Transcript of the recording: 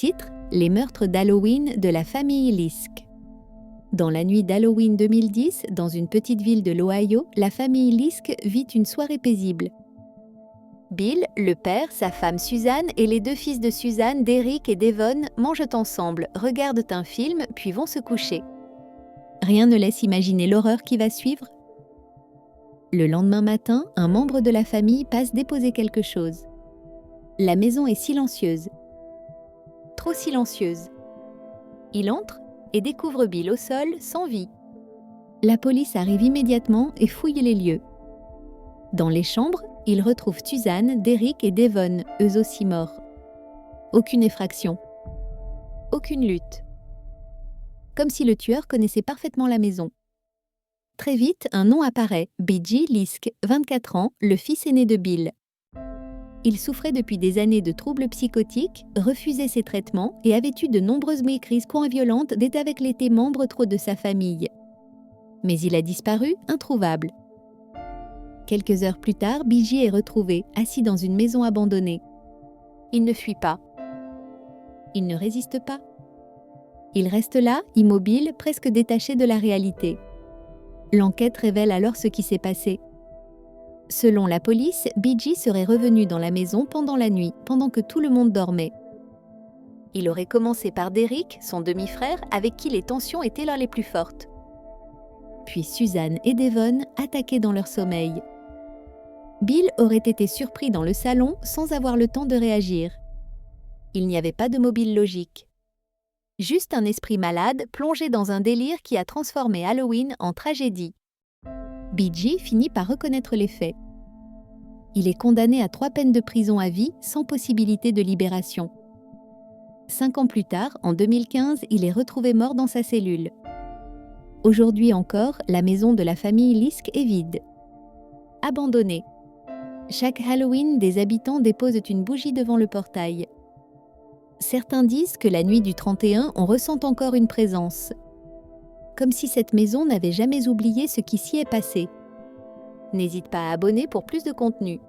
Titre : Les meurtres d'Halloween de la famille Lisk. Dans la nuit d'Halloween 2010, dans une petite ville de l'Ohio, la famille Lisk vit une soirée paisible. Bill, le père, sa femme Suzanne et les deux fils de Suzanne, Derek et Devon, mangent ensemble, regardent un film, puis vont se coucher. Rien ne laisse imaginer l'horreur qui va suivre. Le lendemain matin, un membre de la famille passe déposer quelque chose. La maison est silencieuse. Trop silencieuse. Il entre et découvre Bill au sol, sans vie. La police arrive immédiatement et fouille les lieux. Dans les chambres, ils retrouvent Suzanne, Derek et Devon, eux aussi morts. Aucune effraction. Aucune lutte. Comme si le tueur connaissait parfaitement la maison. Très vite, un nom apparaît, B.J. Lisk, 24 ans, le fils aîné de Bill. Il souffrait depuis des années de troubles psychotiques, refusait ses traitements et avait eu de nombreuses crises coin violentes dès avec l'été membre trop de sa famille. Mais il a disparu, introuvable. Quelques heures plus tard, B.J. est retrouvé, assis dans une maison abandonnée. Il ne fuit pas. Il ne résiste pas. Il reste là, immobile, presque détaché de la réalité. L'enquête révèle alors ce qui s'est passé. Selon la police, B.J. serait revenu dans la maison pendant la nuit, pendant que tout le monde dormait. Il aurait commencé par Derek, son demi-frère, avec qui les tensions étaient là les plus fortes. Puis Suzanne et Devon attaqués dans leur sommeil. Bill aurait été surpris dans le salon sans avoir le temps de réagir. Il n'y avait pas de mobile logique. Juste un esprit malade plongé dans un délire qui a transformé Halloween en tragédie. B.J. finit par reconnaître les faits. Il est condamné à 3 peines de prison à vie sans possibilité de libération. 5 ans plus tard, en 2015, il est retrouvé mort dans sa cellule. Aujourd'hui encore, la maison de la famille Lisk est vide. Abandonnée. Chaque Halloween, des habitants déposent une bougie devant le portail. Certains disent que la nuit du 31, on ressent encore une présence. Comme si cette maison n'avait jamais oublié ce qui s'y est passé. N'hésite pas à abonner pour plus de contenu.